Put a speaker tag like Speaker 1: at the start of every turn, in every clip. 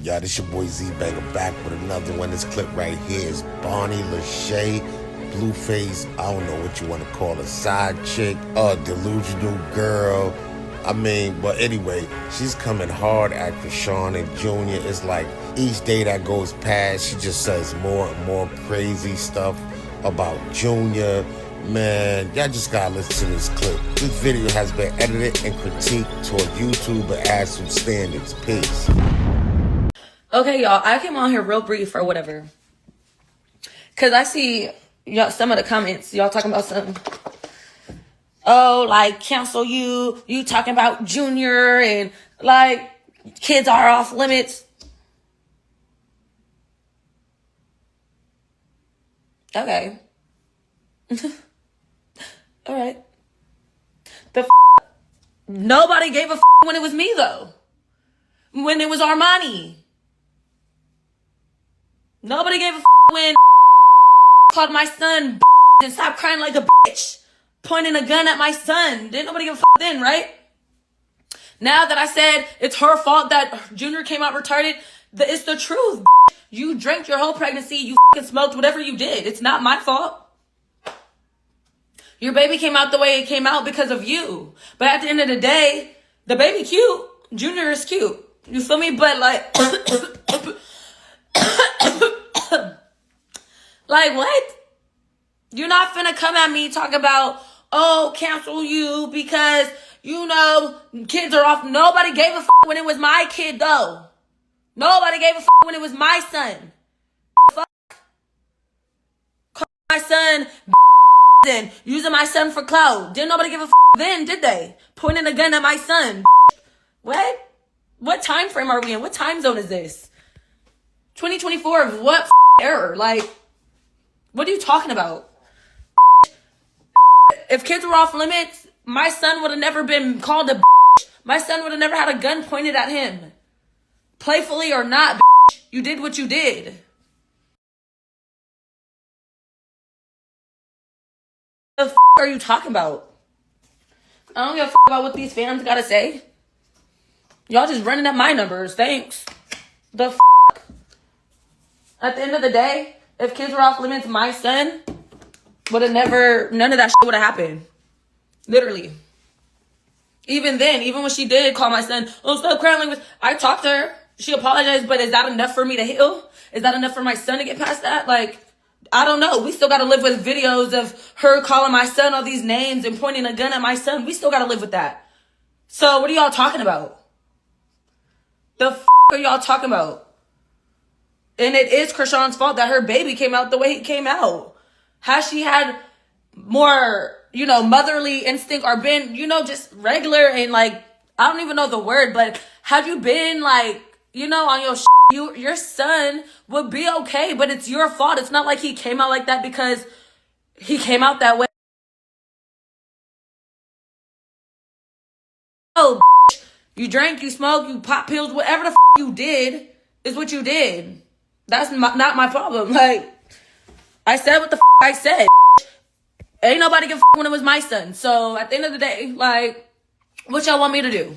Speaker 1: Y'all, this your boy Z-Banger back with another one. This clip right here is Bonnie Lachey, Blueface, I don't know what you want to call a side chick, delusional girl. But anyway, she's coming hard at Chrisean Jr. It's like each day that goes past, she just says more and more crazy stuff about Junior. Man, y'all just gotta listen to this clip. This video has been edited and critiqued toward YouTube and adds some standards. Peace.
Speaker 2: Okay, y'all, I came on here real brief or whatever. Because I see y'all some of the comments. Y'all talking about some, oh, like, cancel you. You talking about Junior and, like, kids are off limits. Okay. All right. Nobody gave a when it was me, though. When it was Armani. Nobody gave a when called my son and stopped crying like a bitch, pointing a gun at my son. Didn't nobody give a then, right? Now that I said it's her fault that Junior came out retarded, it's the truth. You drank your whole pregnancy. You smoked whatever you did. It's not my fault. Your baby came out the way it came out because of you. But at the end of the day, the baby cute. Junior is cute. You feel me? But like, like what? You're not finna come at me talk about, oh, cancel you because, you know, kids are off. Nobody gave a when it was my kid, though. Nobody gave a when it was my son. Fuck. Call my son and using my son for clout. Didn't nobody give a then, did they? Pointing a gun at my son. What? What time frame are we in? What time zone is this? 2024 of what error? Like, what are you talking about? If kids were off limits, my son would have never been called a bitch. My son would have never had a gun pointed at him. Playfully or not, bitch, you did what you did. The are you talking about? I don't give a about what these fans gotta say. Y'all just running up my numbers. Thanks. The At the end of the day, if kids were off limits, my son would have never, none of that shit would have happened. Literally. Even then, even when she did call my son, oh, stop crying like this, I talked to her. She apologized, but is that enough for me to heal? Is that enough for my son to get past that? Like, I don't know. We still got to live with videos of her calling my son all these names and pointing a gun at my son. We still got to live with that. So what are y'all talking about? The are y'all talking about? And it is Chrisean's fault that her baby came out the way he came out. Has she had more, you know, motherly instinct or been, you know, just regular and like, I don't even know the word, but have you been like, you know, on your your son would be okay, but it's your fault. It's not like he came out like that because he came out that way. Oh, you drank, you smoked, you pop pills, whatever the you did is what you did. That's not my problem. Like, I said what the I said. Ain't nobody give when it was my son. So at the end of the day, like, what y'all want me to do?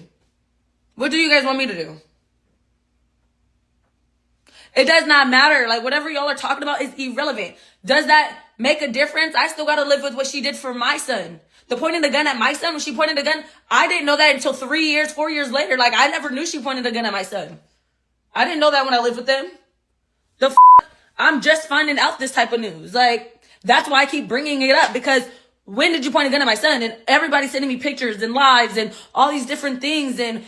Speaker 2: What do you guys want me to do? It does not matter. Like, whatever y'all are talking about is irrelevant. Does that make a difference? I still got to live with what she did for my son. The pointing the gun at my son, when she pointed the gun, I didn't know that until 4 years later. Like, I never knew she pointed a gun at my son. I didn't know that when I lived with them. I'm just finding out this type of news. Like, that's why I keep bringing it up, because when did you point a gun at my son? And everybody's sending me pictures and lives and all these different things and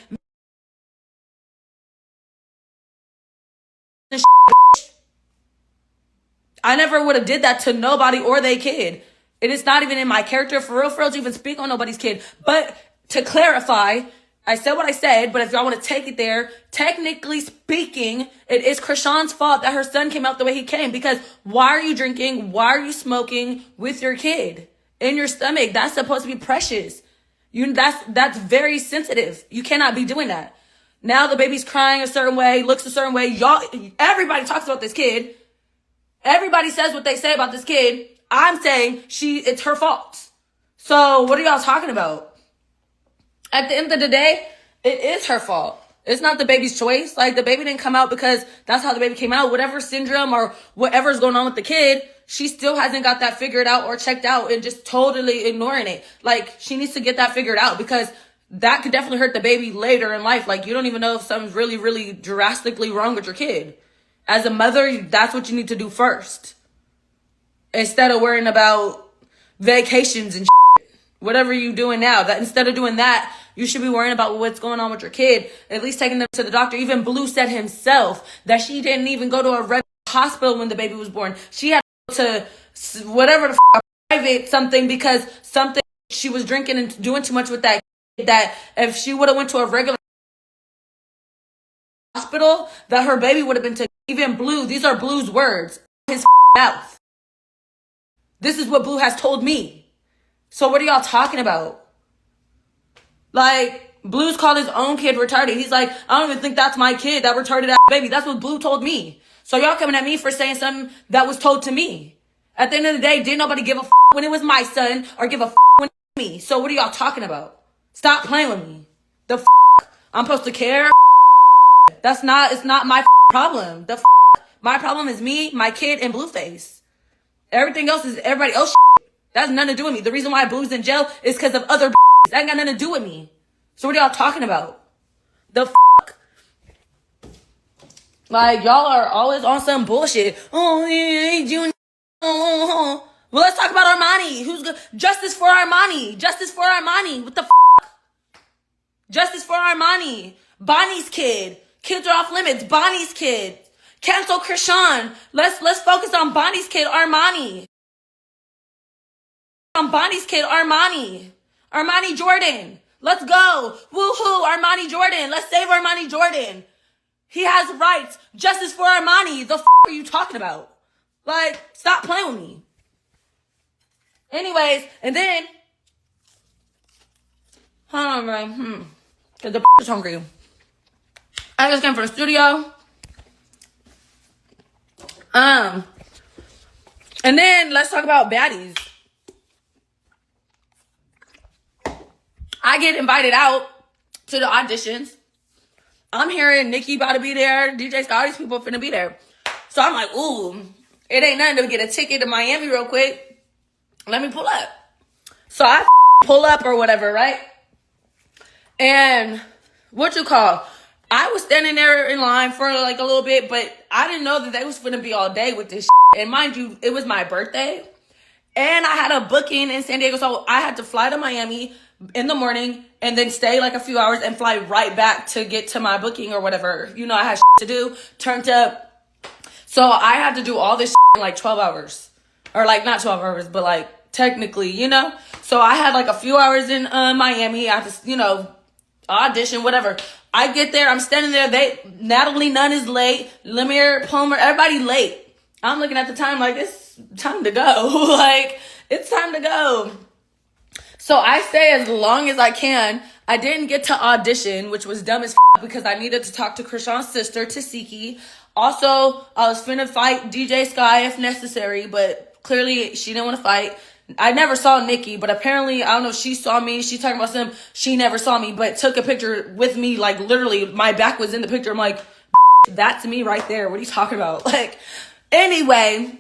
Speaker 2: I never would have did that to nobody or they kid. It is not even in my character for real to even speak on nobody's kid. But to clarify, I said what I said, but if y'all want to take it there, technically speaking, it is Chrisean's fault that her son came out the way he came. Because why are you drinking? Why are you smoking with your kid in your stomach? That's supposed to be precious. That's very sensitive. You cannot be doing that. Now the baby's crying a certain way, looks a certain way. Y'all, everybody talks about this kid. Everybody says what they say about this kid. I'm saying it's her fault. So what are y'all talking about? At the end of the day, it is her fault. It's not the baby's choice. Like, the baby didn't come out because that's how the baby came out. Whatever syndrome or whatever's going on with the kid, she still hasn't got that figured out or checked out and just totally ignoring it. Like, she needs to get that figured out because that could definitely hurt the baby later in life. Like, you don't even know if something's really, really drastically wrong with your kid. As a mother, that's what you need to do first. Instead of worrying about vacations and shit. Whatever you're doing now. That instead of doing that, you should be worrying about what's going on with your kid. At least taking them to the doctor. Even Blue said himself that she didn't even go to a regular hospital when the baby was born. She had to go to whatever the f***, private something because something she was drinking and doing too much with that kid, that if she would have went to a regular hospital, that her baby would have been taken. Even Blue, these are Blue's words. His mouth. This is what Blue has told me. So what are y'all talking about? Like, Blue's called his own kid retarded. He's like, I don't even think that's my kid, that retarded ass baby. That's what Blue told me. So y'all coming at me for saying something that was told to me. At the end of the day, didn't nobody give a f*** when it was my son or give a f*** when it was me. So what are y'all talking about? Stop playing with me. The f***? I'm supposed to care? It's not my f*** problem. The f***? My problem is me, my kid, and Blueface. Everything else is everybody else shit. That's nothing to do with me. The reason why Blue's in jail is because of other bitches. That ain't got nothing to do with me. So what are y'all talking about? The f***? Like, y'all are always on some bullshit. Oh, yeah, Junior. Oh. Well, let's talk about Armani. Who's good? Justice for Armani. Justice for Armani. What the f***? Justice for Armani. Bonnie's kid. Kids are off limits. Bonnie's kid. Cancel Chrisean. Let's focus on Bonnie's kid, Armani. On Bonnie's kid, Armani. Armani Jordan. Let's go. Woohoo, Armani Jordan. Let's save Armani Jordan. He has rights. Justice for Armani. The f*** are you talking about? Like, stop playing with me. Anyways, and then, hold on, man. Cause the is hungry. I just came from the studio. And then let's talk about baddies. I get invited out to the auditions. I'm hearing Nikki about to be there. DJ Scott, all these people finna be there. So I'm like, ooh, it ain't nothing to get a ticket to Miami real quick. Let me pull up. So I pull up or whatever, right? And I was standing there in line for like a little bit, but I didn't know that they was finna be all day with this shit. And mind you, it was my birthday. And I had a booking in San Diego, so I had to fly to Miami in the morning and then stay like a few hours and fly right back to get to my booking or whatever. You know, I had shit to do, turned up. So I had to do all this shit in like 12 hours. Or like, not 12 hours, but like technically, you know? So I had like a few hours in Miami. I had to, you know, audition, whatever. I get there, I'm standing there, Natalie Nunn is late, Lemire Palmer, everybody late. I'm looking at the time like, it's time to go. Like, it's time to go. So I stay as long as I can. I didn't get to audition, which was dumb as because I needed to talk to Chrisean's sister, Tasiki. Also, I was finna fight DJ Sky if necessary, but clearly she didn't want to fight. I never saw Nikki, but apparently, I don't know if she saw me. She's talking about some, she never saw me, but took a picture with me. Like, literally, my back was in the picture. I'm like, that's me right there. What are you talking about? Like, anyway,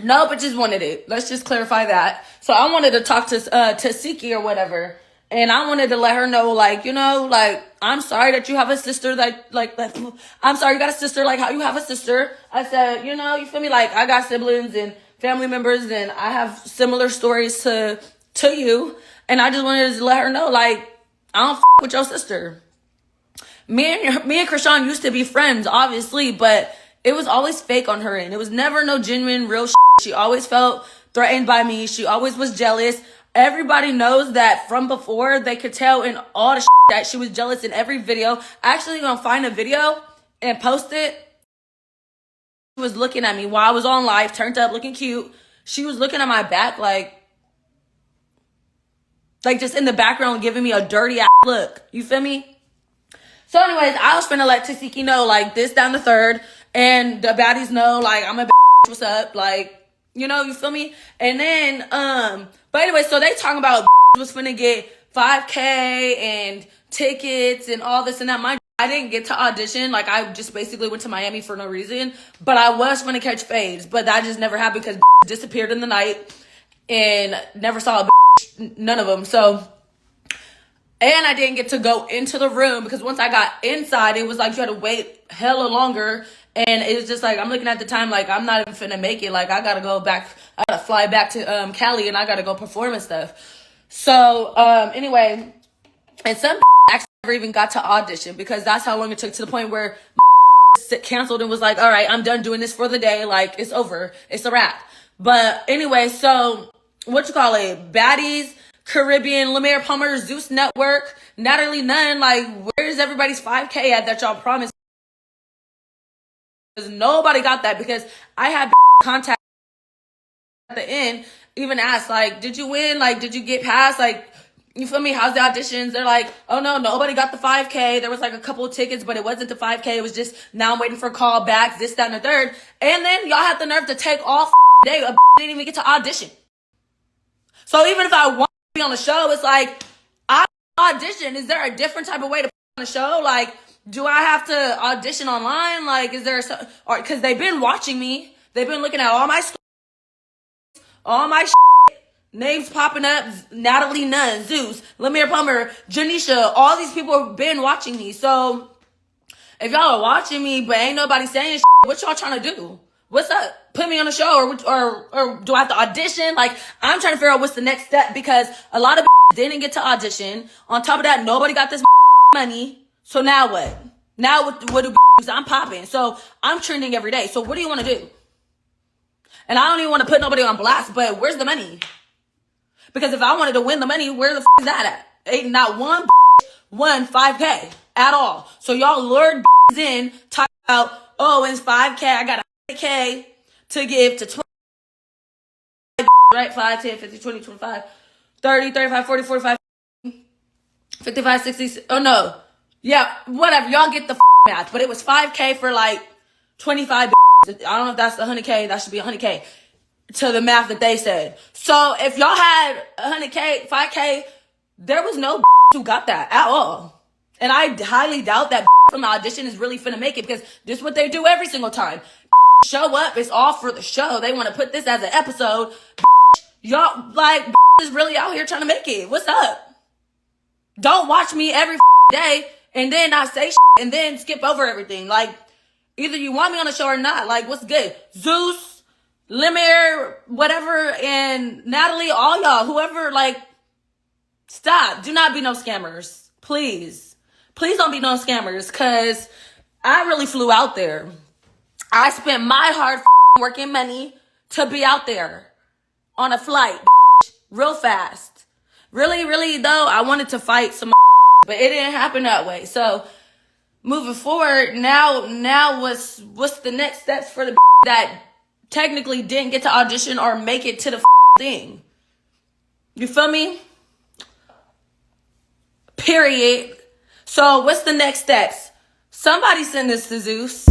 Speaker 2: no bitches wanted it. Let's just clarify that. So I wanted to talk to Tasiki or whatever. And I wanted to let her know, like, you know, like, I'm sorry that you have a sister I'm sorry you got a sister like how you have a sister. I said, you know, you feel me? Like, I got siblings and family members and I have similar stories to you. And I just wanted to let her know, like, I don't with your sister. Me and Chrisean used to be friends, obviously, but it was always fake on her end. It was never no genuine, real shit. She always felt threatened by me. She always was jealous. Everybody knows that from before. They could tell in all the shit that she was jealous in every video. Actually gonna find a video and post it. She was looking at me while I was on live, turned up, looking cute. She was looking at my back like just in the background giving me a dirty ass look. You feel me? So anyways, I was finna let Tasiki know, like, this down the third. And the baddies know, like, I'm a bitch, what's up? Like, you know, you feel me? And then, but anyway, so they talking about was finna get 5K and tickets and all this and that. My I didn't get to audition. Like, I just basically went to Miami for no reason. But I was going to catch fades. But that just never happened because disappeared in the night. And never saw none of them. So, and I didn't get to go into the room. Because once I got inside, it was like you had to wait hella longer. And it was just like, I'm looking at the time like, I'm not even finna make it. Like, I got to go back. I got to fly back to Cali. And I got to go perform and stuff. So, anyway. And some actually never even got to audition because that's how long it took, to the point where canceled and was like, all right, I'm done doing this for the day. Like, it's over. It's a wrap. But anyway, so what you call it? Baddies, Caribbean, Lemaire Palmer, Zeus Network, Natalie Nunn. Like, where's everybody's 5K at that y'all promised? Because nobody got that, because I had contact at the end, even asked, like, did you win? Like, did you get past? Like, you feel me? How's the auditions? They're like, oh no, nobody got the 5K. There was like a couple of tickets, but it wasn't the 5K. It was just, now I'm waiting for callbacks, this, that, and the third. And then y'all had the nerve to take all day. A didn't even get to audition. So even if I want to be on the show, it's like, I audition. Is there a different type of way to be on the show? Like, do I have to audition online? Like, is there some, or, cause they've been watching me. They've been looking at all my stories, all my names popping up, Natalie Nunn, Zeus, Lemaire Palmer, Janisha, all these people have been watching me. So if y'all are watching me, but ain't nobody saying what y'all trying to do? What's up? Put me on the show, or do I have to audition? Like, I'm trying to figure out what's the next step, because a lot of didn't get to audition. On top of that, nobody got this money. So now what? Now what do I'm popping? So I'm trending every day. So what do you want to do? And I don't even want to put nobody on blast, but where's the money? Because if I wanted to win the money, where the is that at? Ain't not one won 5K at all. So y'all lured in, talk about, oh, it's 5K. I got 100K to give to 20, right? 5, 10, 50, 20, 25, 30, 35, 40, 45, 55, 60. Oh, no. Yeah, whatever. Y'all get the math. But it was 5K for like 25. I don't know if that's the 100K. That should be 100K. To the math that they said. So if y'all had 100K, 5K, there was no who got that at all. And I highly doubt that from the audition is really finna make it, because this is what they do every single time. Show up, it's all for the show. They want to put this as an episode. Y'all, like, is really out here trying to make it. What's up? Don't watch me every day and then not say and then skip over everything. Like, either you want me on the show or not. Like, what's good? Zeus, Lemaire, whatever, and Natalie, all y'all, whoever, like, stop. Do not be no scammers. Please. Please don't be no scammers, because I really flew out there. I spent my hard working money to be out there on a flight real fast. Really, really, though, I wanted to fight some but it didn't happen that way. So, moving forward, now what's the next steps for the that technically didn't get to audition or make it to the thing? You feel me? Period. So what's the next steps? Somebody send this to Zeus.